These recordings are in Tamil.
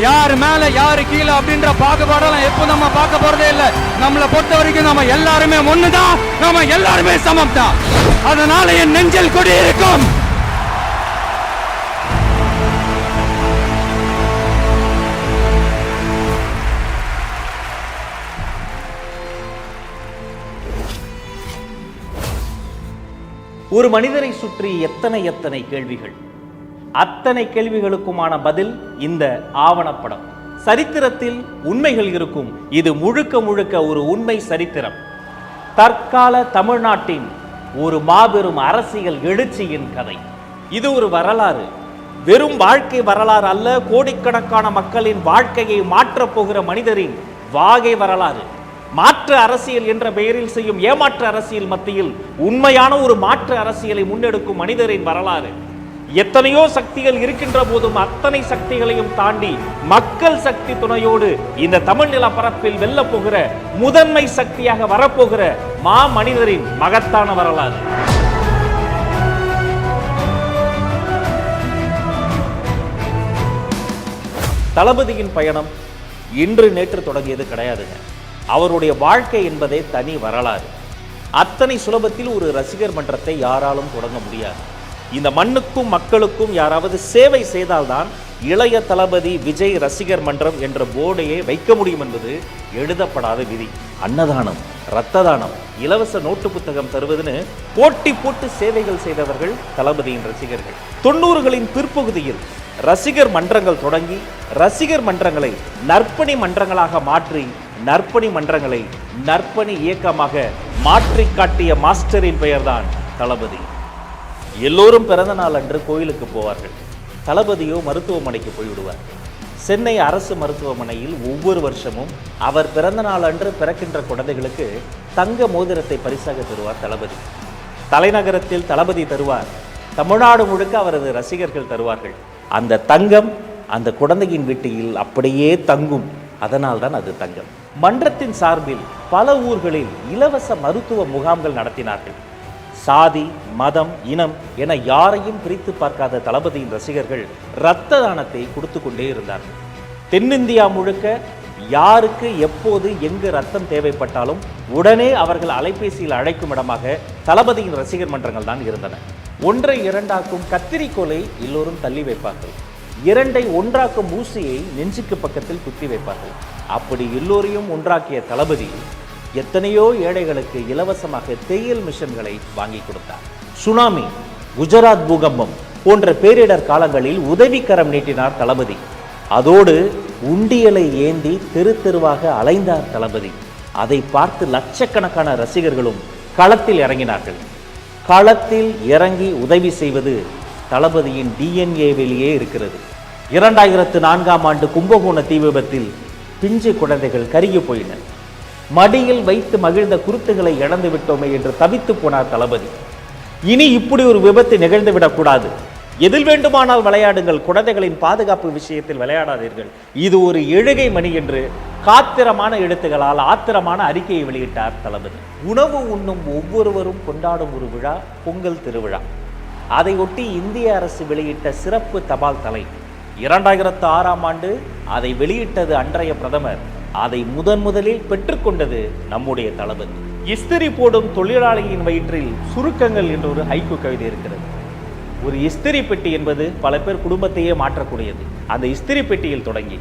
யாரு மேல யாரு கீழே அப்படின்ற பாகுபாடெல்லாம் எப்போ நம்ம பார்க்க போறதே இல்லை. நம்மளை பொறுத்த வரைக்கும் நம்ம எல்லாருமே ஒண்ணுதான், நம்ம எல்லாருமே சமம் தான். அதனால என் நெஞ்சில் கொடி இருக்கும். ஒரு மனிதரை சுற்றி எத்தனை எத்தனை கேள்விகள், அத்தனை கேள்விகளுக்குமான பதில் இந்த ஆவணப்படம். சரித்திரத்தில் உண்மைகள் இருக்கும். இது முழுக்க முழுக்க ஒரு உண்மை சரித்திரம். தற்கால தமிழ்நாட்டின் ஒரு மாபெரும் அரசியல் எழுச்சியின் கதை. இது ஒரு வரலாறு, வெறும் வாழ்க்கை வரலாறு அல்ல. கோடிக்கணக்கான மக்களின் வாழ்க்கையை மாற்றப் போகிற மனிதரின் வாகை வரலாறு. மாற்று அரசியல் என்ற பெயரில் செய்யும் ஏமாற்று அரசியல் மத்தியில் உண்மையான ஒரு மாற்று அரசியலை முன்னெடுக்கும் மனிதரின் வரலாறு. எத்தனையோ சக்திகள் இருக்கின்ற போதும் அத்தனை சக்திகளையும் தாண்டி மக்கள் சக்தி துணையோடு இந்த தமிழ் நிலப்பரப்பில் வெல்ல போகிற முதன்மை சக்தியாக வரப்போகிற மா மனிதரின் மகத்தான வரலாறு. தளபதியின் பயணம் இன்று நேற்று தொடங்கியது கிடையாதுங்க. அவருடைய வாழ்க்கை என்பதே தனி வரலாறு. அத்தனை சுலபத்தில் ஒரு ரசிகர் மன்றத்தை யாராலும் தொடங்க முடியாது. இந்த மண்ணுக்கும் மக்களுக்கும் யாராவது சேவை செய்தால்தான் இளைய தளபதி விஜய் ரசிகர் மன்றம் என்ற போர்டையே வைக்க முடியும் என்பது எழுதப்படாத விதி. அன்னதானம், இரத்த தானம், இலவச நோட்டு புத்தகம் தருவதுன்னு போட்டி போட்டு சேவைகள் செய்தவர்கள் தளபதியின் ரசிகர்கள். 90களின் பிற்பகுதியில் ரசிகர் மன்றங்கள் தொடங்கி ரசிகர் மன்றங்களை நற்பணி மன்றங்களாக மாற்றி நற்பணி மன்றங்களை நற்பணி இயக்கமாக மாற்றி காட்டிய மாஸ்டரின் பெயர்தான் தளபதி. எல்லோரும் பிறந்த நாள் அன்று கோயிலுக்கு போவார்கள். தளபதியோ மருத்துவமனைக்கு போய்விடுவார். சென்னை அரசு மருத்துவமனையில் ஒவ்வொரு வருஷமும் அவர் பிறந்த நாள் அன்று பிறக்கின்ற குழந்தைகளுக்கு தங்க மோதிரத்தை பரிசாக தருவார் தளபதி. தலைநகரத்தில் தளபதி தருவார். தமிழ்நாடு முழுக்க அவரது ரசிகர்கள் தருவார்கள். அந்த தங்கம் அந்த குழந்தையின் வீட்டில் அப்படியே தங்கும். அதனால்தான் அது தங்கம். மன்றத்தின் சார்பில் பல ஊர்களில் இலவச மருத்துவ முகாம்கள் நடத்தினார்கள். சாதி, மதம், இனம் என யாரையும் பிரித்து பார்க்காத தளபதியின் ரசிகர்கள் இரத்த தானத்தை கொடுத்து கொண்டே இருந்தார்கள். தென்னிந்தியா முழுக்க யாருக்கு எப்போது எங்கு ரத்தம் தேவைப்பட்டாலும் உடனே அவர்கள் அலைபேசியில் அழைக்கும் இடமாக தளபதியின் ரசிகர் மன்றங்கள் தான் இருந்தன. ஒன்றை இரண்டாக்கும் கத்திரிக்கோலை எல்லோரும் தள்ளி வைப்பார்கள். இரண்டை ஒன்றாக்கும் ஊசியை நெஞ்சுக்கு பக்கத்தில் குத்தி வைப்பார்கள். அப்படி எல்லோரையும் ஒன்றாக்கிய தளபதி எத்தனையோ ஏழைகளுக்கு இலவசமாக தேயிலை மிஷன்களை வாங்கி கொடுத்தார். சுனாமி, குஜராத் பூகம்பம் போன்ற பேரிடர் காலங்களில் உதவிக்கரம் நீட்டினார் தளபதி. அதோடு உண்டியலை ஏந்தி தெரு தெருவாக அலைந்தார் தளபதி. அதை பார்த்து லட்சக்கணக்கான ரசிகர்களும் களத்தில் இறங்கினார்கள். களத்தில் இறங்கி உதவி செய்வது தளபதியின் டிஎன்ஏவிலேயே இருக்கிறது. 2004ஆம் ஆண்டு கும்பகோண தீ விபத்தில் பிஞ்சு குழந்தைகள் கருகி போயின. மடியில் வைத்து மகிழ்ந்த குருத்துகளை இழந்து விட்டோமே என்று தவித்து போனார் தளபதி. இனி இப்படி ஒரு விபத்து நிகழ்ந்துவிடக்கூடாது. எதில் வேண்டுமானால் விளையாடுங்கள், குழந்தைகளின் பாதுகாப்பு விஷயத்தில் விளையாடாதீர்கள். இது ஒரு எழுகை மணி என்று காத்திரமான எழுத்துகளால் ஆத்திரமான அறிக்கையை வெளியிட்டார் தளபதி. உணவு உண்ணும் ஒவ்வொருவரும் கொண்டாடும் ஒரு விழா பொங்கல் திருவிழா. அதை ஒட்டி இந்திய அரசு வெளியிட்ட சிறப்பு தபால் தலை. 2006ஆம் ஆண்டு அதை வெளியிட்டது அன்றைய பிரதமர். அதை முதலில் பெற்றுக்கொண்டது நம்முடைய தளபதி. இஸ்திரி போடும் தொழிலாளியின் வயிற்றில் சுருக்கங்கள் என்ற ஒரு ஹைக்கூ கவிதை இருக்கிறது. ஒரு இஸ்திரி பெட்டி என்பது பல பேர் குடும்பத்தையே மாற்றக்கூடியது. அந்த இஸ்திரி பெட்டியில் தொடங்கி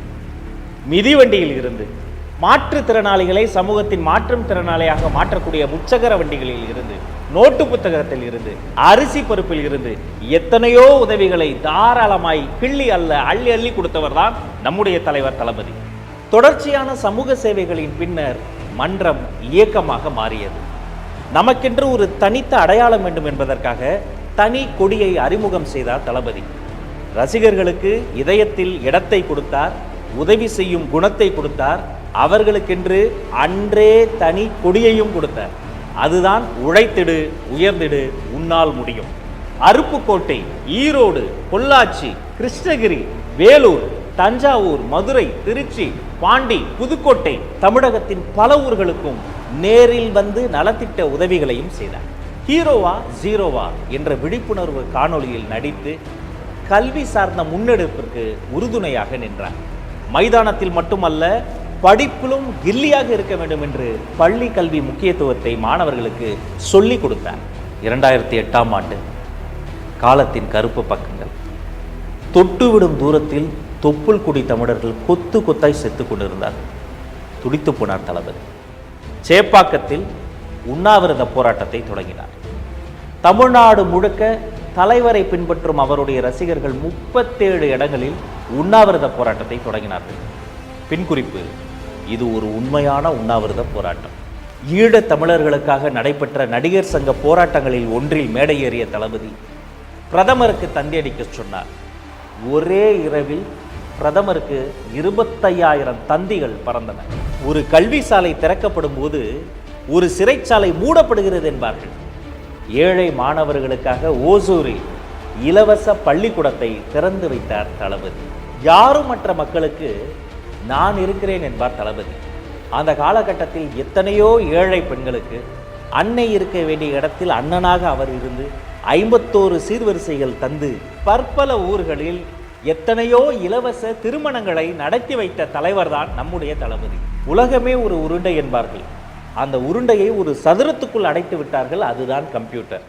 மிதிவண்டியில் இருந்து மாற்றுத்திறனாளிகளை சமூகத்தின் மாற்றும் திறனாளியாக மாற்றக்கூடிய முச்சக்கர வண்டிகளில் இருந்து நோட்டு புத்தகத்தில் இருந்து அரிசி பருப்பில் இருந்து எத்தனையோ உதவிகளை தாராளமாய் கிள்ளி அள்ளி அள்ளி கொடுத்தவர் தான் நம்முடைய தலைவர் தளபதி. தொடர்ச்சியான சமூக சேவைகளின் பின்னர் மன்றம் இயக்கமாக மாறியது. நமக்கென்று ஒரு தனித்த அடையாளம் வேண்டும் என்பதற்காக தனி கொடியை அறிமுகம் செய்தார் தளபதி. ரசிகர்களுக்கு இதயத்தில் இடத்தை கொடுத்தார், உதவி செய்யும் குணத்தை கொடுத்தார், அவர்களுக்கென்று அன்றே தனி கொடியையும் கொடுத்தார். அதுதான் உழைத்திடு, உயர்ந்திடு, உன்னால் முடியும். அருப்புக்கோட்டை, ஈரோடு, பொள்ளாச்சி, கிருஷ்ணகிரி, வேலூர், தஞ்சாவூர், மதுரை, திருச்சி, பாண்டி, புதுக்கோட்டை, தமிழகத்தின் பல ஊர்களுக்கும் நேரில் வந்து நலத்திட்ட உதவிகளையும் செய்தார். ஹீரோவா ஜீரோவா என்ற விழிப்புணர்வு காணொளியில் நடித்து கல்வி சார்ந்த முன்னெடுப்பிற்கு உறுதுணையாக நின்றார். மைதானத்தில் மட்டுமல்ல, படிப்பிலும் கில்லியாக இருக்க வேண்டும் என்று பள்ளி கல்வி முக்கியத்துவத்தை மாணவர்களுக்கு சொல்லிக் கொடுத்தார். 2008ஆம் ஆண்டு காலத்தின் கருப்பு பக்கங்கள். தொட்டுவிடும் தூரத்தில் தொப்புள் குடி தமிழர்கள் கொத்து கொத்தாய் செத்து கொண்டிருந்தார்கள். துடித்து போனார் தளபதி. சேப்பாக்கத்தில் உண்ணாவிரத போராட்டத்தை தொடங்கினார். தமிழ்நாடு முழுக்க தலைவரை பின்பற்றும் அவருடைய ரசிகர்கள் 37 இடங்களில் உண்ணாவிரத போராட்டத்தை தொடங்கினார்கள். பின்குறிப்பு: இது ஒரு உண்மையான உண்ணாவிரத போராட்டம். ஈழத் தமிழர்களுக்காக நடைபெற்ற நடிகர் சங்க போராட்டங்களில் ஒன்றில் மேடையேறிய தளபதி பிரதமருக்கு தந்தியடிக்க சொன்னார். ஒரே இரவில் பிரதமருக்கு 25,000 தந்திகள் பறந்தன. ஒரு கல்வி சாலை திறக்கப்படும் போது ஒரு சிறைச்சாலை மூடப்படுகிறது என்பார்கள். ஏழை மாணவர்களுக்காக ஓசூரில் இலவச பள்ளிக்கூடத்தை திறந்து வைத்தார் தளபதி. யாரும் மற்ற மக்களுக்கு நான் இருக்கிறேன் என்பார் தளபதி. அந்த காலகட்டத்தில் எத்தனையோ ஏழை பெண்களுக்கு அன்னை இருக்க வேண்டிய இடத்தில் அண்ணனாக அவர் இருந்து 51 சீர்வரிசைகள் தந்து பற்பல ஊர்களில் எத்தனையோ இலவச திருமணங்களை நடத்தி வைத்த தலைவர்தான் நம்முடைய தளபதி. உலகமே ஒரு உருண்டை என்பார்கள். அந்த உருண்டையை ஒரு சதுரத்துக்குள் அடைத்து விட்டார்கள். அதுதான் கம்ப்யூட்டர்.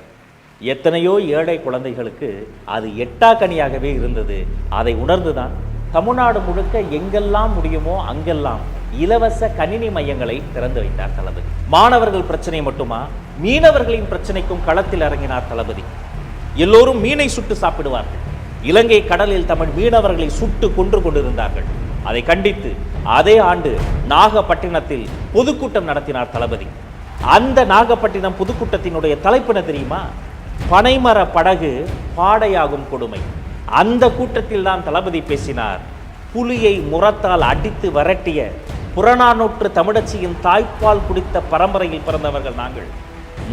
எத்தனையோ ஏழை குழந்தைகளுக்கு அது எட்டாக்கனியாகவே இருந்தது. அதை உணர்ந்துதான் தமிழ்நாடு முழுக்க எங்கெல்லாம் முடியுமோ அங்கெல்லாம் இலவச கணினி மையங்களை திறந்து வைத்தார் தளபதி. மாணவர்கள் பிரச்சனை மட்டுமா, மீனவர்களின் பிரச்சனைக்கும் களத்தில் இறங்கினார் தளபதி. எல்லோரும் மீனை சுட்டு சாப்பிடுவார்கள். இலங்கை கடலில் தமிழ் மீனவர்களை சுட்டு கொன்று கொண்டிருந்தார்கள். அதை கண்டித்து அதே ஆண்டு நாகப்பட்டினத்தில் பொதுக்கூட்டம் நடத்தினார் தளபதி. அந்த நாகப்பட்டினம் பொதுக்கூட்டத்தினுடைய தலைப்பு என்ன தெரியுமா? பனைமர படகு பாடையாகும் கொடுமை. அந்த கூட்டத்தில் தான் தளபதி பேசினார். புலியை முரத்தால் அடித்து விரட்டிய புறநானூற்று தமிழச்சியின் தாய்ப்பால் குடித்த பரம்பரையில் பிறந்தவர்கள்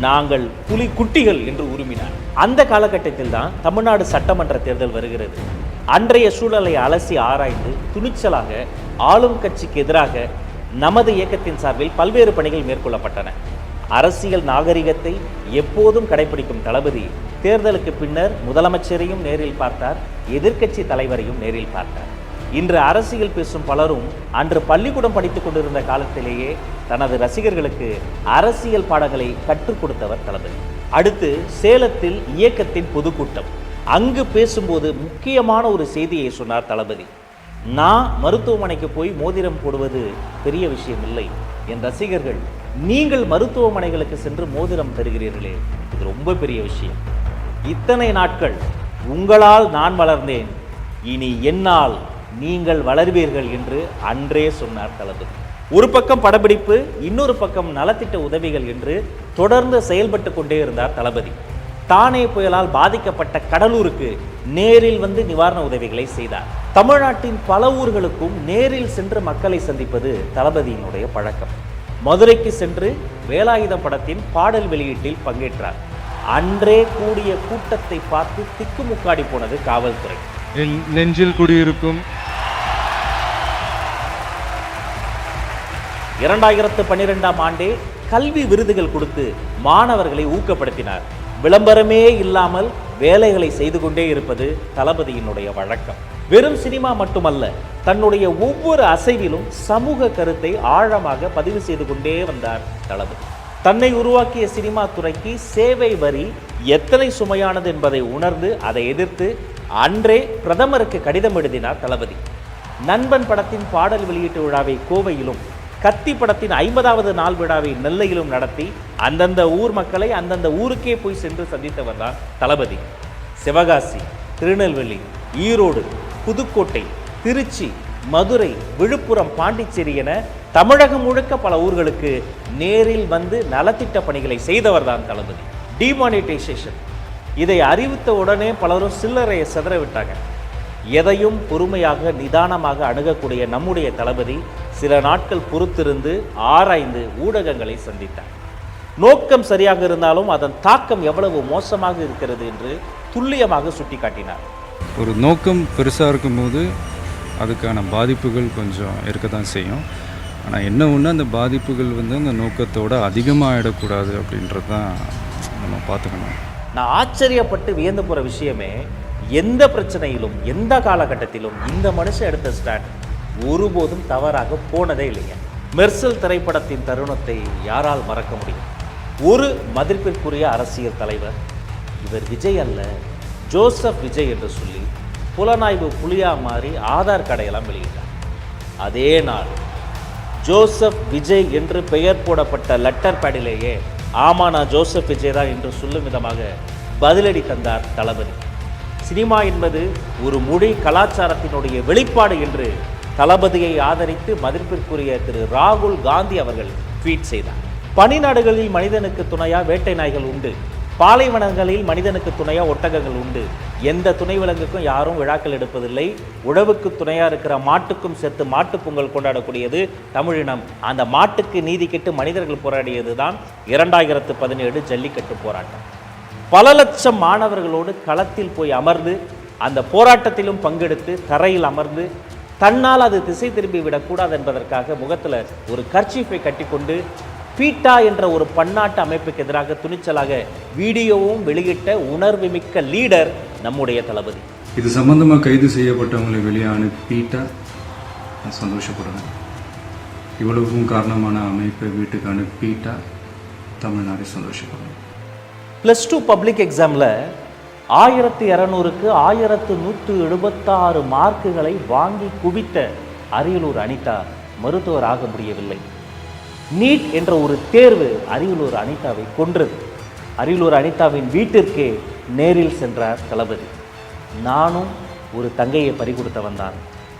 நாங்கள் புலி குட்டிகள் என்று உருமினார். அந்த காலகட்டத்தில் தான் தமிழ்நாடு சட்டமன்ற தேர்தல் வருகிறது. அன்றைய சூழலை அலசி ஆராய்ந்து துணிச்சலாக ஆளும் கட்சிக்கு எதிராக நமது இயக்கத்தின் சார்பில் பல்வேறு பணிகள் மேற்கொள்ளப்பட்டன. அரசியல் நாகரிகத்தை எப்போதும் கடைபிடிக்கும் தளபதி தேர்தலுக்கு பின்னர் முதலமைச்சரையும் நேரில் பார்த்தார், எதிர்க்கட்சி தலைவரையும் நேரில் பார்த்தார். இன்று அரசியல் பேசும் பலரும் அன்று பள்ளிக்கூடம் படித்துக் கொண்டிருந்த காலத்திலேயே தனது ரசிகர்களுக்கு அரசியல் பாடங்களை கற்றுக் கொடுத்தவர் தளபதி. அடுத்து சேலத்தில் இயக்கத்தின் பொதுக்கூட்டம். அங்கு பேசும்போது முக்கியமான ஒரு செய்தியை சொன்னார் தளபதி. நான் மருத்துவமனைக்கு போய் மோதிரம் போடுவது பெரிய விஷயம் இல்லை. என் ரசிகர்கள் நீங்கள் மருத்துவமனைகளுக்கு சென்று மோதிரம் தருகிறீர்களே, இது ரொம்ப பெரிய விஷயம். இத்தனை நாட்கள் உங்களால் நான் வளர்ந்தேன், இனி என்னால் நீங்கள் வளர்வீர்கள் என்று அன்றே சொன்னார் தளபதி. ஒரு பக்கம் படப்பிடிப்பு, இன்னொரு பக்கம் நலத்திட்ட உதவிகள் என்று தொடர்ந்து செயல்பட்டு கொண்டே இருந்தார் தளபதி. தானே புயலால் பாதிக்கப்பட்ட கடலூருக்கு நேரில் வந்து நிவாரண உதவிகளை செய்தார். தமிழ்நாட்டின் பல ஊர்களுக்கும் நேரில் சென்று மக்களை சந்திப்பது தளபதியினுடைய பழக்கம். மதுரைக்கு சென்று வேலாயுதம் படத்தின் பாடல் வெளியீட்டில் பங்கேற்றார். அன்றே கூடிய கூட்டத்தை பார்த்து திக்குமுக்காடி போனது காவல்துறை. நெஞ்சில் குடியிருக்கும் 2012ஆம் ஆண்டே கல்வி விருதுகள் கொடுத்து மாணவர்களை ஊக்கப்படுத்தினார். விளம்பரமே இல்லாமல் வேலைகளை செய்து கொண்டே இருப்பது தளபதியினுடைய வழக்கம். வெறும் சினிமா மட்டுமல்ல, தன்னுடைய ஒவ்வொரு அசைவிலும் சமூக கருத்தை ஆழமாக பதிவு செய்து கொண்டே வந்தார் தளபதி. தன்னை உருவாக்கிய சினிமா துறைக்கு சேவை வரி எத்தனை சுமையானது என்பதை உணர்ந்து அதை எதிர்த்து அன்றே பிரதமருக்கு கடிதம் எழுதினார் தளபதி. நண்பன் படத்தின் பாடல் வெளியீட்டு விழாவை கோவையிலும், கத்தி படத்தின் 50வது நாள் விழாவை நெல்லையிலும் நடத்தி அந்தந்த ஊர் மக்களை அந்தந்த ஊருக்கே போய் சென்று சந்தித்தவர் தான் தளபதி. சிவகாசி, திருநெல்வேலி, ஈரோடு, புதுக்கோட்டை, திருச்சி, மதுரை, விழுப்புரம், பாண்டிச்சேரி என தமிழகம் முழுக்க பல ஊர்களுக்கு நேரில் வந்து நலத்திட்ட பணிகளை செய்தவர் தான் தளபதி. டிமானிட்டைசேஷன், இதை அறிவித்த உடனே பலரும் சில்லறையை சிதற விட்டாங்க. எதையும் பொறுமையாக நிதானமாக அணுகக்கூடிய நம்முடைய தளபதி சில நாட்கள் பொறுத்திருந்து ஆராய்ந்து ஊடகங்களை சந்தித்தார். நோக்கம் சரியாக இருந்தாலும் அதன் தாக்கம் எவ்வளவு மோசமாக இருக்கிறது என்று துல்லியமாக சுட்டிக்காட்டினார். ஒரு நோக்கம் பெருசாக இருக்கும்போது அதுக்கான பாதிப்புகள் கொஞ்சம் இருக்க தான் செய்யும். ஆனால் என்ன ஒன்று, அந்த பாதிப்புகள் வந்து அந்த நோக்கத்தோடு அதிகமாகிடக்கூடாது அப்படின்றது தான் நம்ம பார்த்துக்கணும். நான் ஆச்சரியப்பட்டு வியந்து போகிற விஷயமே, எந்த பிரச்சனையிலும் எந்த காலகட்டத்திலும் இந்த மனுஷன் எடுத்த ஸ்டாண்ட் ஒருபோதும் தவறாக போனதே இல்லைங்க. மெர்சல் திரைப்படத்தின் தருணத்தை யாரால் மறக்க முடியும்? ஒரு மதிப்பிற்குரிய அரசியல் தலைவர், இவர் விஜய் அல்ல ஜோசப் விஜய் என்று சொல்லி புலனாய்வு புலியா மாறி ஆதார் கடையெல்லாம் வெளியிட்டார். அதே நாள் ஜோசப் விஜய் என்று பெயர் போடப்பட்ட லெட்டர் பேடிலேயே ஆமா நான் ஜோசப் விஜய் தான் என்று சொல்லும் விதமாக பதிலடி தந்தார் தளபதி. சினிமா என்பது ஒரு மொழி கலாச்சாரத்தினுடைய வெளிப்பாடு என்று தளபதியை ஆதரித்து மதிப்பிற்குரிய திரு ராகுல் காந்தி அவர்கள் ட்வீட் செய்தார். பனிநாடுகளில் மனிதனுக்கு துணையா வேட்டை நாய்கள் உண்டு, பாலைவனங்களில் மனிதனுக்கு துணையா ஒட்டகங்கள் உண்டு. எந்த துணை விலங்குக்கும் யாரும் விழாக்கள் எடுப்பதில்லை. உழவுக்கு துணையா இருக்கிற மாட்டுக்கும் சேர்த்து மாட்டு பொங்கல் கொண்டாடக்கூடியது தமிழினம். அந்த மாட்டுக்கு நீதி கேட்டு மனிதர்கள் போராடியது தான் 2017 ஜல்லிக்கட்டு போராட்டம். பல லட்சம் மாணவர்களோடு களத்தில் போய் அமர்ந்து அந்த போராட்டத்திலும் பங்கெடுத்து தரையில் அமர்ந்து தன்னால் அது திசை திரும்பி விடக்கூடாது என்பதற்காக முகத்தில் ஒரு கர்ச்சீஃபை கட்டிக்கொண்டு பீட்டா என்ற ஒரு பன்னாட்டு அமைப்புக்கு எதிராக துணிச்சலாக வீடியோவும் வெளியிட்ட உணர்வுமிக்க லீடர் நம்முடைய தளபதி. இது சம்பந்தமாக கைது செய்யப்பட்டவங்களை வெளியே அனுப்பிட்டா நான் சந்தோஷப்படுவேன். இவ்வளவுக்கும் காரணமான அமைப்பை வீட்டுக்கு அனுப்பிட்டா தமிழ்நாடு சந்தோஷப்படுவேன். +2 பப்ளிக் எக்ஸாமில் 1200க்கு 1176 மார்க்குகளை வாங்கி குவித்த அரியலூர் அனிதா மருத்துவர் ஆக முடியவில்லை. நீட் என்ற ஒரு தேர்வு அரியலூர் அனிதாவை கொன்றது. அரியலூர் அனிதாவின் வீட்டிற்கே நேரில் சென்றார் தளபதி. நானும் ஒரு தங்கையை பறிகொடுத்தவன் தான்,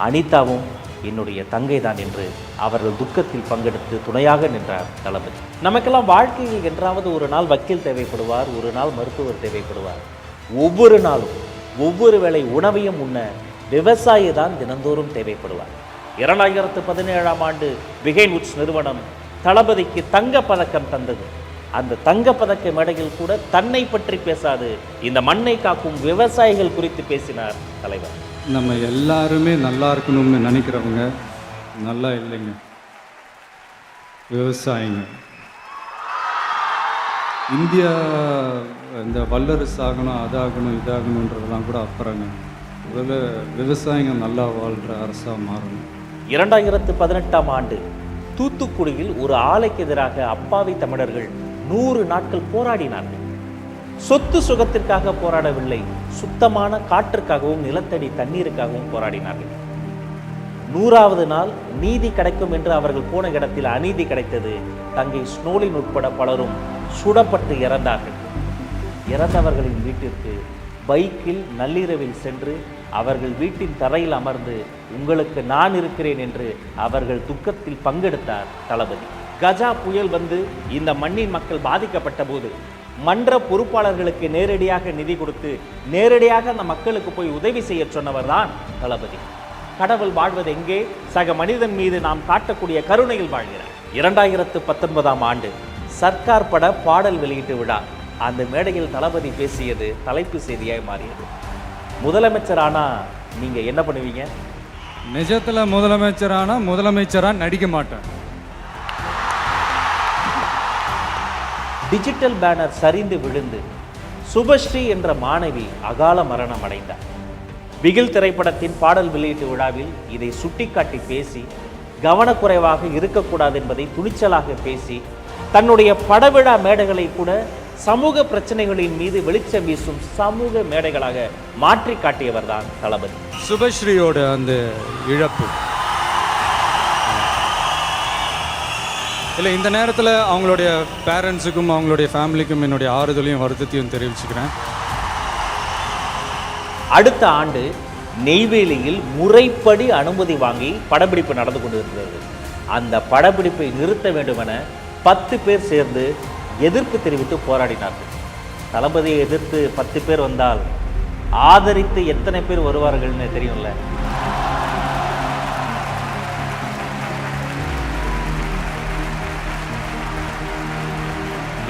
அனிதாவும் என்னுடைய தங்கை தான் என்று அவர்கள் துக்கத்தில் பங்கெடுத்து துணையாக நின்றார் தளபதி. நமக்கெல்லாம் வாழ்க்கையில் என்றாவது ஒரு நாள் வக்கீல் தேவைப்படுவார், ஒரு நாள் மருத்துவர் தேவைப்படுவார். ஒவ்வொரு நாளும் ஒவ்வொரு வேளை உணவையும் உண்ண விவசாயி தான் தினந்தோறும் தேவைப்படுவார். 2017ஆம் ஆண்டு பிகைன் உட்ஸ் நிறுவனம் தளபதிக்கு தங்கப்பதக்கம் தந்தது. அந்த தங்கப்பதக்க மேடையில் கூட தன்னை பற்றி பேசாது இந்த மண்ணை காக்கும் விவசாயிகள் குறித்து பேசினார் தலைவர். நம்ம எல்லாருமே நல்லா இருக்கணும்னு நினைக்கிறவங்க நல்லா இல்லைங்க, விவசாயிங்க. இந்தியா இந்த வல்லரசு ஆகணும், அதாகணும், இதாகணுன்றதெல்லாம் கூட அப்புறங்க. முதல்ல விவசாயிங்க நல்லா வாழ்கிற அரசாக மாறணும். 2018ஆம் ஆண்டு தூத்துக்குடியில் ஒரு ஆலைக்கு எதிராக அப்பாவி தமிழர்கள் 100 நாட்கள் போராடினார்கள். சொத்து சுகத்திற்காக போராடவில்லை, சுத்தமான காற்றுக்காகவும் நிலத்தடி தண்ணீருக்காகவும் போராடினார்கள். 100வது நாள் நீதி கிடைக்கும் என்று அவர்கள் போன இடத்தில் அநீதி கிடைத்தது. தங்கை ஸ்னோலின் உட்பட பலரும் சுடப்பட்டு இறந்தார்கள். இறந்தவர்களின் வீட்டிற்கு பைக்கில் நள்ளிரவில் சென்று அவர்கள் வீட்டின் தரையில் அமர்ந்து உங்களுக்கு நான் இருக்கிறேன் என்று அவர்கள் துக்கத்தில் பங்கெடுத்தார் தளபதி. கஜா புயல் வந்து இந்த மண்ணின் மக்கள் பாதிக்கப்பட்ட போது மன்ற பொறுப்பாளர்களுக்கு நேரடியாக நிதி கொடுத்து நேரடியாக அந்த மக்களுக்கு போய் உதவி செய்ய சொன்னவர் தான் தளபதி. கடவுள் வாழ்வது எங்கே? சக மனிதன் மீது நாம் காட்டக்கூடிய கருணையில் வாழ்கிறார். 2019ஆம் ஆண்டு சர்க்கார் பட பாடல் வெளியீட்டு விழா. அந்த மேடையில் தளபதி பேசியது தலைப்பு செய்தியாய் மாறியது. முதலமைச்சரானா நீங்க என்ன பண்ணுவீங்க? நிஜத்துல முதலமைச்சரானா முதலமைச்சரா நடிக்க மாட்டேன். டிஜிட்டல் பேனர் சரிந்து விழுந்து சுபஸ்ரீ என்ற மாணவி அகால மரணம் அடைந்தார். பிகில் திரைப்படத்தின் பாடல் வெளியீட்டு விழாவில் இதை சுட்டிக்காட்டி பேசி கவனக்குறைவாக இருக்கக்கூடாது என்பதை துணிச்சலாக பேசி தன்னுடைய படவிழா மேடைகளை கூட சமூக பிரச்சனைகளின் மீது வெளிச்சம் வீசும் சமூக மேடைகளாக மாற்றி காட்டியவர் தான் தளபதி. சுபஸ்ரீயோட அந்த இழப்பு இல்லை, இந்த நேரத்தில் அவங்களுடைய பேரண்ட்ஸுக்கும் அவங்களுடைய ஃபேமிலிக்கும் என்னுடைய ஆறுதலையும் வருத்தத்தையும் தெரிவிச்சுக்கிறேன். அடுத்த ஆண்டு நெய்வேலியில் முறைப்படி அனுமதி வாங்கி படப்பிடிப்பு நடந்து கொண்டிருக்கிறது. அந்த படப்பிடிப்பை நிறுத்த வேண்டுமென 10 பேர் சேர்ந்து எதிர்ப்பு தெரிவித்து போராடினார்கள். தளபதியை எதிர்த்து 10 பேர் வந்தால் ஆதரித்து எத்தனை பேர் வருவார்கள்னு தெரியும்ல.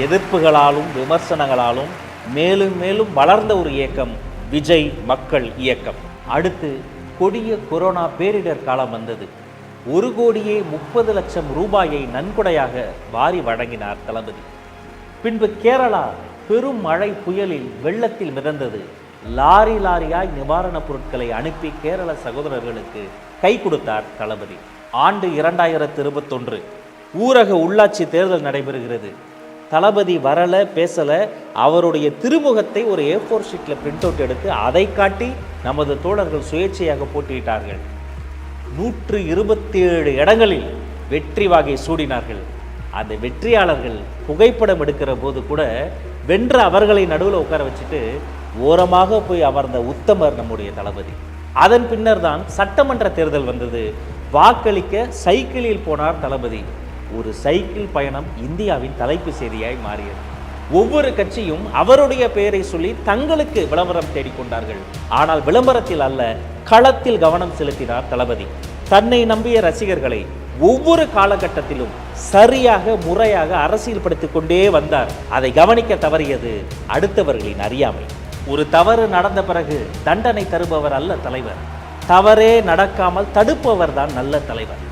எதிர்ப்புகளாலும் விமர்சனங்களாலும் மேலும் மேலும் வளர்ந்த ஒரு இயக்கம் விஜய் மக்கள் இயக்கம். அடுத்து கொடிய கொரோனா பேரிடர் காலம் வந்தது. 1,30,00,000 ரூபாயை நன்கொடையாக வாரி வழங்கினார் தளபதி. பின்பு கேரளா பெரும் மழை புயலில் வெள்ளத்தில் மிதந்தது. லாரி லாரியாய் நிவாரணப் பொருட்களை அனுப்பி கேரள சகோதரர்களுக்கு கை கொடுத்தார் தளபதி. ஆண்டு 2021 ஊரக உள்ளாட்சி தேர்தல் நடைபெறுகிறது. தளபதி வரல பேசல, அவருடைய திருமுகத்தை ஒரு A4 ஷீட்டில் பிரிண்ட் அவுட் எடுத்து அதை காட்டி நமது தோழர்கள் சுயேட்சையாக போட்டியிட்டார்கள். 127 இடங்களில் வெற்றி வாகை சூடினார்கள். அந்த வெற்றியாளர்கள் புகைப்படம் எடுக்கிற போது கூட வென்ற அவர்களை நடுவில் உட்கார வச்சுட்டு ஓரமாக போய் அமர்ந்த உத்தமர் நம்முடைய தளபதி. அதன் பின்னர் தான் சட்டமன்ற தேர்தல் வந்தது. வாக்களிக்க சைக்கிளில் போனார் தளபதி. ஒரு சைக்கிள் பயணம் இந்தியாவின் தலைப்பு செய்தியாய் மாறியது. ஒவ்வொரு கட்சியும் அவருடைய பெயரை சொல்லி தங்களுக்கு விளம்பரம் தேடிக்கொண்டார்கள். ஆனால் விளம்பரத்தில் அல்ல, களத்தில் கவனம் செலுத்தினார் தளபதி. தன்னை நம்பிய ரசிகர்களை ஒவ்வொரு காலகட்டத்திலும் சரியாக முறையாக அரசியல்படுத்திக் கொண்டே வந்தார். அதை கவனிக்க தவறியது அடுத்தவர்களின் அறியாமை. ஒரு தவறு நடந்த பிறகு தண்டனை தருபவர் அல்ல தலைவர், தவறே நடக்காமல் தடுப்பவர் தான் நல்ல தலைவர்.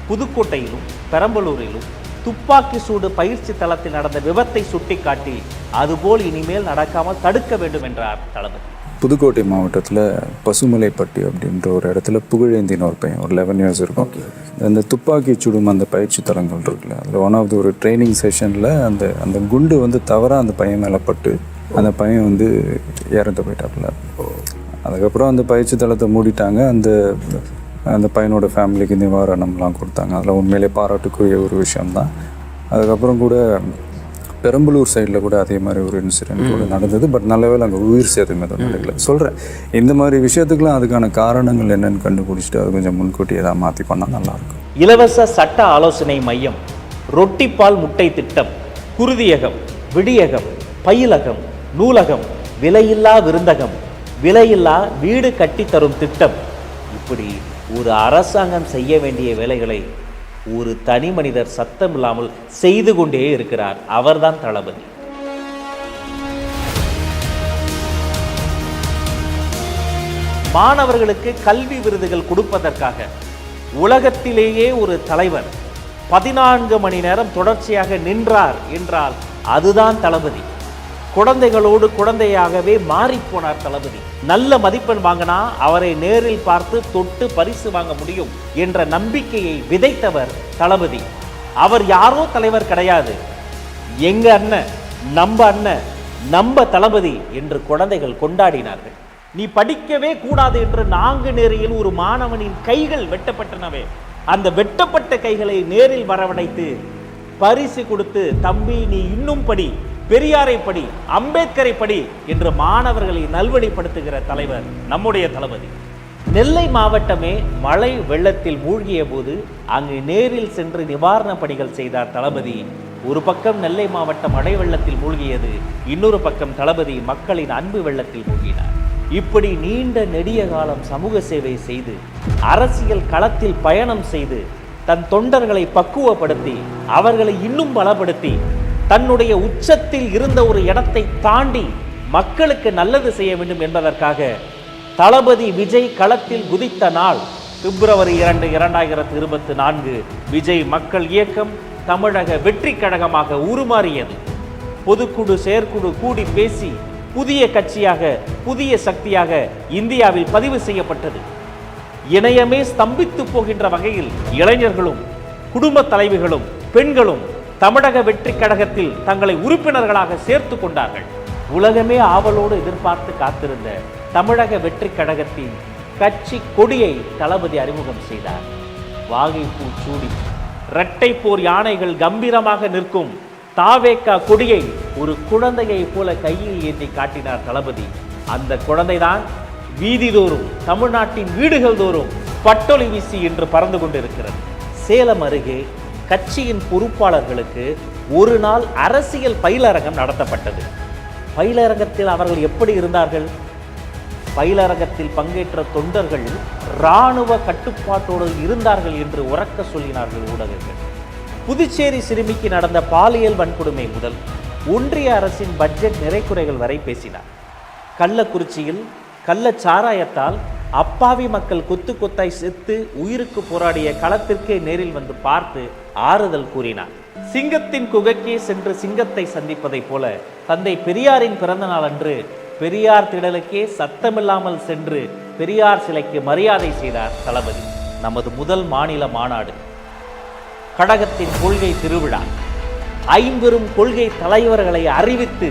புதுக்கோட்டையிலும் பெரம்பலூரிலும் துப்பாக்கி சூடு பயிற்சி தளத்தில் நடந்த விபத்தை சுட்டிக்காட்டி அதுபோல் இனிமேல் நடக்காமல் தடுக்க வேண்டும் என்றார் தளபதி. புதுக்கோட்டை மாவட்டத்தில் பசுமலைப்பட்டி அப்படின்ற ஒரு இடத்துல புகழேந்தின ஒரு பையன், ஒரு 11 years இருக்கும். அந்த துப்பாக்கி சுடும் அந்த பயிற்சி தளங்கள் இருக்குல்ல, அதில் ஒன் ஆஃப் த ஒரு ட்ரைனிங் செஷனில் அந்த குண்டு வந்து தவறாக அந்த பையன் மேலே பட்டு அந்த பையன் வந்து இறந்து போயிட்டாப்புல. அதுக்கப்புறம் அந்த பயிற்சி தளத்தை மூடிட்டாங்க. அந்த பையனோட ஃபேமிலிக்கு நிவாரணம்லாம் கொடுத்தாங்க. அதில் உண்மையிலே பாராட்டுக்குரிய ஒரு விஷயம்தான். அதுக்கப்புறம் கூட பெரம்பலூர் சைடில் கூட அதே மாதிரி ஒரு இன்சிடென்ட் கூட நடந்தது. பட் நல்லவேளை அங்கே உயிர் சேதம் எதுவும் நடக்கல. சொல்கிறேன், இந்த மாதிரி விஷயத்துக்குலாம் அதுக்கான காரணங்கள் என்னென்னு கண்டுபிடிச்சிட்டு அது கொஞ்சம் முன்கூட்டி ஏதாவது மாற்றி பண்ணால் நல்லாயிருக்கும். இலவச சட்ட ஆலோசனை மையம், ரொட்டிப்பால் முட்டை திட்டம், குருதியகம், விடியகம், பயிலகம், நூலகம், விலையில்லா விருந்தகம், விலையில்லா வீடு கட்டித்தரும் திட்டம், இப்படி ஒரு அரசாங்கம் செய்ய வேண்டிய வேலைகளை ஒரு தனி மனிதர் சத்தம் இல்லாமல் செய்து கொண்டே இருக்கிறார். அவர்தான் தளபதி. மாணவர்களுக்கு கல்வி விருதுகள் கொடுப்பதற்காக உலகத்திலேயே ஒரு தலைவர் 14 மணி நேரம் தொடர்ச்சியாக நின்றார் என்றால் அதுதான் தளபதி. குழந்தைகளோடு குழந்தையாகவே மாறிப்போனார் தளபதி. நல்ல மதிப்பெண் வாங்கினா அவரை நேரில் பார்த்து தொட்டு பரிசு வாங்க முடியும் என்ற நம்பிக்கையை விதைத்தவர் தளபதி. அவர் யாரோ தலைவர் கிடையாது, எங்க அண்ணன், நம்ம தளபதி என்று குழந்தைகள் கொண்டாடினார்கள். நீ படிக்கவே கூடாது என்று நாங்குநேரியில் ஒரு மாணவனின் கைகள் வெட்டப்பட்டனவே, அந்த வெட்டப்பட்ட கைகளை நேரில் வரவழைத்து பரிசு கொடுத்து, தம்பி நீ இன்னும் படி, பெரியாரை படி, அம்பேத்கரை படி என்று மாணவர்களை நல்வழிப்படுத்துகிற தலைவர் நம்முடைய தளபதி. நெல்லை மாவட்டமே மழை வெள்ளத்தில் மூழ்கிய போது அங்கு நேரில் சென்று நிவாரண பணிகள் செய்தார் தளபதி. ஒரு பக்கம் நெல்லை மாவட்டம் மழை வெள்ளத்தில் மூழ்கியது, இன்னொரு பக்கம் தளபதி மக்களின் அன்பு வெள்ளத்தில் மூழ்கினார். இப்படி நீண்ட நெடிய காலம் சமூக சேவை செய்து அரசியல் களத்தில் பயணம் செய்து தன் தொண்டர்களை பக்குவப்படுத்தி அவர்களை இன்னும் பலப்படுத்தி தன்னுடைய உச்சத்தில் இருந்த ஒரு இடத்தை தாண்டி மக்களுக்கு நல்லது செய்ய வேண்டும் என்பதற்காக தளபதி விஜய் களத்தில் குதித்த நாள் February 2, 2024 விஜய் மக்கள் இயக்கம் தமிழக வெற்றி கழகமாக உருமாறியது. பொதுக்குழு செயற்குழு கூடி பேசி புதிய கட்சியாக, புதிய சக்தியாக இந்தியாவில் பதிவு செய்யப்பட்டது. இணையமே ஸ்தம்பித்து போகின்ற வகையில் இளைஞர்களும் குடும்ப தலைவிகளும் பெண்களும் தமிழக வெற்றி கழகத்தில் தங்களை உறுப்பினர்களாக சேர்த்து கொண்டார்கள். உலகமே ஆவலோடு எதிர்பார்த்து காத்திருந்த தமிழக வெற்றி கழகத்தின் கட்சி கொடியை தளபதி அறிமுகம் செய்தார். வாகைப்பூ சூடி இரட்டை போர் யானைகள் கம்பீரமாக நிற்கும் தாவேக்கா கொடியை ஒரு குழந்தையை போல கையில் ஏந்தி காட்டினார் தளபதி. அந்த குழந்தைதான் வீதிதோறும், தமிழ்நாட்டின் வீடுகள் தோறும் பட்டொலி வீசி என்று பறந்து கொண்டிருக்கிறது. சேலம் அருகே கட்சியின் பொறுப்பாளர்களுக்கு ஒரு நாள் அரசியல் பயிலரங்கம் நடத்தப்பட்டது. பயிலரங்கத்தில் அவர்கள் எப்படி இருந்தார்கள்? பயிலரங்கத்தில் பங்கேற்ற தொண்டர்கள் இராணுவ கட்டுப்பாட்டோடு இருந்தார்கள் என்று உரக்க சொல்லினார்கள் ஊடகங்கள். புதுச்சேரி சிறுமிக்கு நடந்த பாலியல் வன்கொடுமை முதல் ஒன்றிய அரசின் பட்ஜெட் நிறைக்குறைகள் வரை பேசினார். கள்ளக்குறிச்சியில் கள்ளச்சாராயத்தால் அப்பாவி மக்கள் கொத்து கொத்தாய் செத்து உயிருக்கு போராடிய களத்திற்கே நேரில் வந்து பார்த்து ஆறுதல் கூறினார். சிங்கத்தின் குகைக்கே சென்று சிங்கத்தை சந்திப்பதைப் போல தந்தை பெரியாரின் பிறந்த நாள் அன்று பெரியார் திடலுக்கே சத்தமில்லாமல் சென்று பெரியார் சிலைக்கு மரியாதை செய்தார் தளபதி. நமது முதல் மாநில மாநாடு, கழகத்தின் கொள்கை திருவிழா, 50 கொள்கை தலைவர்களை அறிவித்து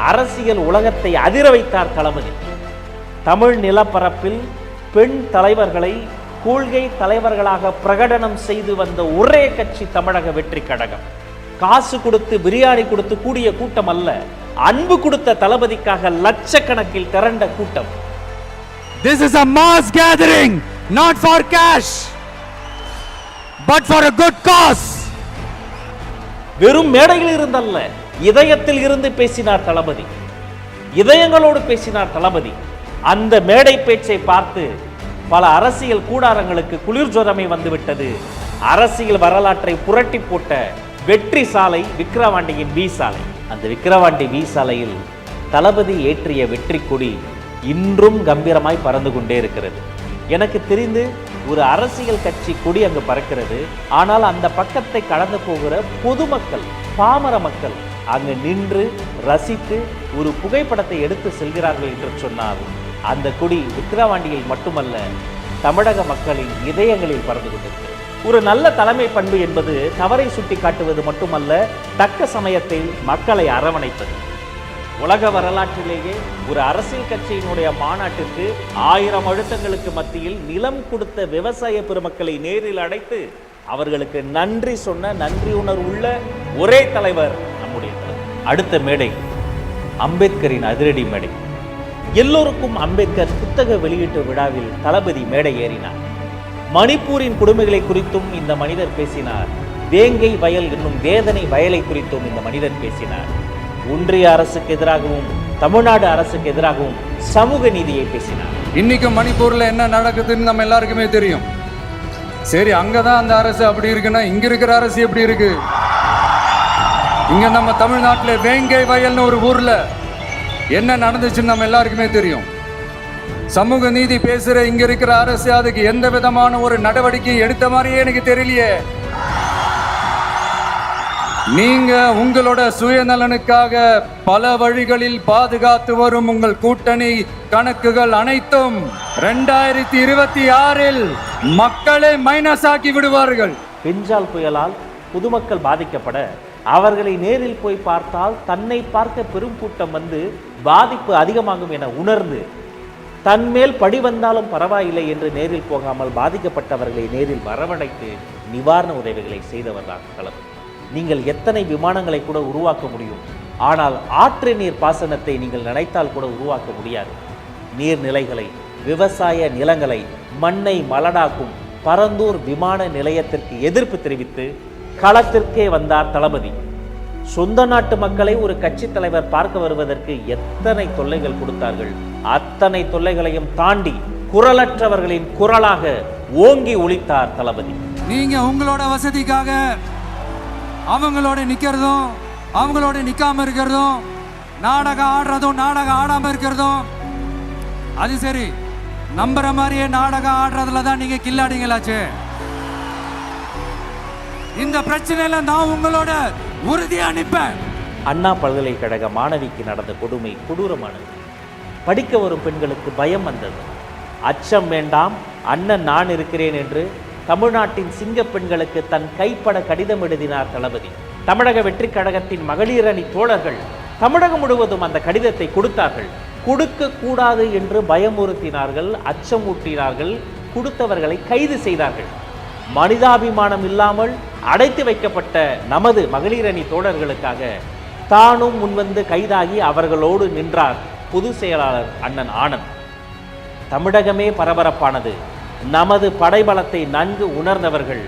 அரசியல் உலகத்தை அதிர வைத்தார் தளபதி. தமிழ் நிலப்பரப்பில் பெண் தலைவர்களை கொள்கை தலைவர்களாக பிரகடனம் செய்து வந்த ஒரே கட்சி தமிழக வெற்றி கழகம். காசு கொடுத்து பிரியாணி கொடுத்து கூடிய கூட்டம் அல்ல, அன்பு கொடுத்த தளபதிக்காக லட்சக்கணக்கில் திரண்ட கூட்டம். This is a mass gathering, not for cash, but for a good cause. வெறும் மேடையில் இருந்தல்ல, இதயத்தில் இருந்து பேசினார் தளபதி. இதயங்களோடு பேசினார் தளபதி. அந்த மேடை பேச்சை பார்த்து பல அரசியல் கூடாரங்களுக்கு குளிர் ஜுரமே வந்துவிட்டது. அரசியல் வரலாற்றை புரட்டி போட்ட வெற்றி சாலை விக்கிரவாண்டியின் வி சாலை. அந்த விக்கிரவாண்டி வி சாலையில் தளபதி ஏற்றிய வெற்றி கொடி இன்றும் கம்பீரமாய் பறந்து கொண்டே இருக்கிறது. எனக்கு தெரிந்து ஒரு அரசியல் கட்சி கொடி அங்கு பறக்கிறது. ஆனால் அந்த பக்கத்தை கடந்து போகிற பொதுமக்கள், பாமர மக்கள் அங்கு நின்று ரசித்து ஒரு புகைப்படத்தை எடுத்து செல்கிறார்கள் என்று சொன்னால் அந்த கொடி விக்கிரவாண்டியில் மட்டுமல்ல, தமிழக மக்களின் இதயங்களில் பறந்து கொண்டிருக்கிறது. ஒரு நல்ல தலைமை பண்பு என்பது தவறை சுட்டி காட்டுவது மட்டுமல்ல, தக்க சமயத்தில் மக்களை அரவணைப்பது. உலக வரலாற்றிலேயே ஒரு அரசியல் கட்சியினுடைய மாநாட்டிற்கு 1000 அழுத்தங்களுக்கு மத்தியில் நிலம் கொடுத்த விவசாய பெருமக்களை நேரில் அழைத்து அவர்களுக்கு நன்றி சொன்ன நன்றி உணர்வுள்ள ஒரே தலைவர் நம்முடைய தலைவர். அடுத்த மேடை அம்பேத்கரின் அதிரடி மேடை. எல்லோருக்கும் அம்பேத்கர் புத்தக வெளியீட்டு விழாவில் தளபதி மேடை ஏறினார். மணிப்பூரின் கொடுமைகளை குறித்தும் இந்த மனிதர் பேசினார். வேங்கை வயல் என்னும் வேதனை வயலை குறித்தும் இந்த மனிதர் பேசினார். ஒன்றிய அரசுக்கு எதிராகவும் தமிழ்நாடு அரசுக்கு எதிராகவும் சமூக நீதியை பேசினார். இன்னைக்கு மணிப்பூர்ல என்ன நடக்குதுன்னு நம்ம எல்லாருக்குமே தெரியும். சரி, அங்கதான் அந்த அரசு அப்படி இருக்குன்னா இங்க இருக்கிற அரசு எப்படி இருக்கு? இங்க நம்ம தமிழ்நாட்டுல வேங்கை வயல்னு ஒரு ஊர்ல என்ன நடந்துச்சுன்னு நம்ம எல்லாருக்குமே தெரியும். சமூக நீதி பேசுற இங்க இருக்கிற அரசு அதுக்கு எந்த விதமான ஒரு நடவடிக்கை எடுத்த மாதிரியே எனக்கு தெரியலையே. நீங்க உங்களோட சுயநலனுக்காக பல வழிகளில் பாதுகாத்து வரும் உங்கள் கூட்டணி கணக்குகள் அனைத்தும் 2026 மக்களை மைனஸ் ஆக்கி விடுவார்கள். பெஞ்சால் புயலால் பொதுமக்கள் பாதிக்கப்பட அவர்களை நேரில் போய் பார்த்தால் தன்னை பார்க்க பெரும் கூட்டம் வந்து பாதிப்பு அதிகமாகும் என உணர்ந்து தன்மேல் படி வந்தாலும் பரவாயில்லை என்று நேரில் போகாமல் பாதிக்கப்பட்டவர்களை நேரில் வரவழைத்து நிவாரண உதவிகளை செய்தவர்தான் தளபதி. நீங்கள் எத்தனை விமானங்களை கூட உருவாக்க முடியும், ஆனால் ஆற்று நீர் பாசனத்தை நீங்கள் நினைத்தால் கூட உருவாக்க முடியாது. நீர்நிலைகளை, விவசாய நிலங்களை, மண்ணை மலடாக்கும் பரந்தூர் விமான நிலையத்திற்கு எதிர்ப்பு தெரிவித்து களத்திற்கே வந்தார் தளபதி. சொந்த நாட்டு மக்களை ஒரு கட்சி தலைவர் பார்க்க வருவதற்கு எத்தனை தொல்லைகள் கொடுத்தார்கள். அத்தனை தொல்லைகளையும் தாண்டி குரலற்றவர்களின் குரலாக ஓங்கி ஒலித்தார் தளபதி. நீங்க உங்களோட வசதிக்காக அவங்களோட நிக்கிறதும் அவங்களோட நிக்காம இருக்கிறதும், நாடகம் ஆடுறதும் நாடகம் ஆடாம இருக்கிறதும், அது சரி, நம்புற மாதிரியே நாடகம் ஆடுறதுல தான் நீங்க கில்லாடிங்களாச்சு. இந்த பிரச்சனையில நான் உங்களோட உறுதியா நிற்பேன். அண்ணா பல்கலைக்கழக மாணவிக்கு நடந்த கொடுமை கொடூரமானது. படிக்க வரும் பெண்களுக்கு பயம் வந்தது. அச்சம் வேண்டாம், அண்ணன் நான் இருக்கிறேன் என்று தமிழ்நாட்டின் சிங்க பெண்களுக்கு தன் கைப்பட கடிதம் எழுதினார் தளபதி. தமிழக வெற்றி கழகத்தின் மகளிர் அணி தோழர்கள் தமிழகம் முழுவதும் அந்த கடிதத்தை கொடுத்தார்கள். கொடுக்க கூடாது என்று பயமுறுத்தினார்கள், அச்சமூட்டினார்கள், கொடுத்தவர்களை கைது செய்தார்கள். மனிதாபிமானம் இல்லாமல் அடைத்து வைக்கப்பட்ட நமது மகளிர் அணி தோழர்களுக்காக தானும் முன்வந்து கைதாகி அவர்களோடு நின்றார் பொதுச் செயலாளர் அண்ணன் ஆனந்த். தமிழகமே பரபரப்பானது. நமது படைபலத்தை நன்கு உணர்ந்தவர்கள்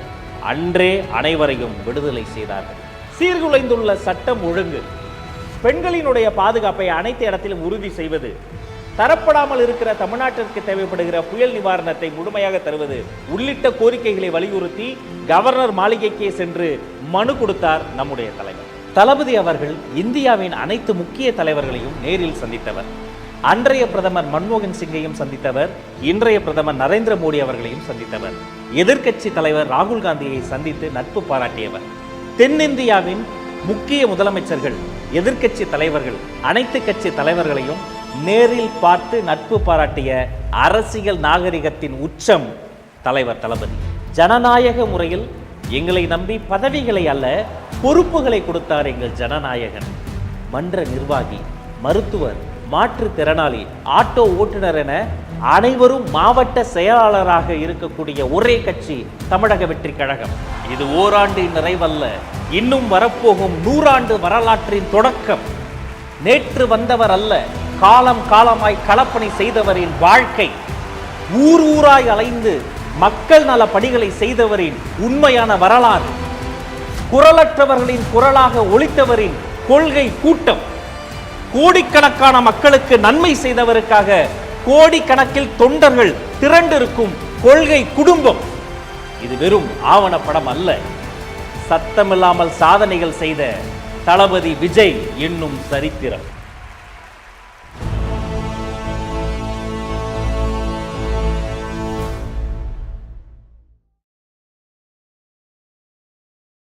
அன்றே அனைவரையும் விடுதலை செய்தார்கள். சீர்குலைந்துள்ள சட்டம் ஒழுங்கு, பெண்களினுடைய பாதுகாப்பை அனைத்து இடத்திலும் உறுதி செய்வது, தரப்படாமல் இருக்கிற தமிழ்நாட்டிற்கு தேவைப்படுகிற புயல் நிவாரணத்தை முழுமையாக தருவது உள்ளிட்ட கோரிக்கைகளை வலியுறுத்தி கவர்னர் மாளிகைக்கே சென்று மனு கொடுத்தார் நம்முடைய தலைவர். தளபதி அவர்கள் இந்தியாவின் அனைத்து முக்கிய தலைவர்களையும் நேரில் சந்தித்தவர். அன்றைய பிரதமர் மன்மோகன் சிங்கையும் சந்தித்தவர், இன்றைய பிரதமர் நரேந்திர மோடி அவர்களையும் சந்தித்தவர். எதிர்க்கட்சி தலைவர் ராகுல் காந்தியை சந்தித்து நட்பு பாராட்டியவர். தென்னிந்தியாவின் முக்கிய முதலமைச்சர்கள், எதிர்க்கட்சி தலைவர்கள், அனைத்து கட்சி தலைவர்களையும் நேரில் பார்த்து நட்பு பாராட்டிய அரசியல் நாகரிகத்தின் உச்சம் தலைவர் தளபதி. ஜனநாயக முறையில் எங்களை நம்பி பதவிகளை அல்ல பொறுப்புகளை கொடுத்தார் எங்கள் ஜனநாயகன். மன்ற நிர்வாகி, மருத்துவர், மாற்றுத்திறனாளி, ஆட்டோ ஓட்டுநர் என அனைவரும் மாவட்ட செயலாளராக இருக்கக்கூடிய ஒரே கட்சி தமிழக வெற்றி கழகம். இது ஓராண்டின் நிறைவல்ல, இன்னும் வரப்போகும் 100 ஆண்டு வரலாற்றின் தொடக்கம். நேற்று வந்தவர் அல்ல, காலம் காலமாய் களப்பணி செய்தவரின் வாழ்க்கை. ஊர் ஊராய் அலைந்து மக்கள் நல பணிகளை செய்தவரின் உண்மையான வரலாறு. குரலற்றவர்களின் குரலாக ஒலித்தவரின் கொள்கை கூட்டம். கோடிக்கணக்கான மக்களுக்கு நன்மை செய்தவருக்காக கோடிக்கணக்கில் தொண்டர்கள் திரண்டிருக்கும் கொள்கை குடும்பம். இது வெறும் ஆவணப்படம் அல்ல, சத்தமில்லாமல் சாதனைகள் செய்த தளபதி விஜய் என்னும் சரித்திரம்.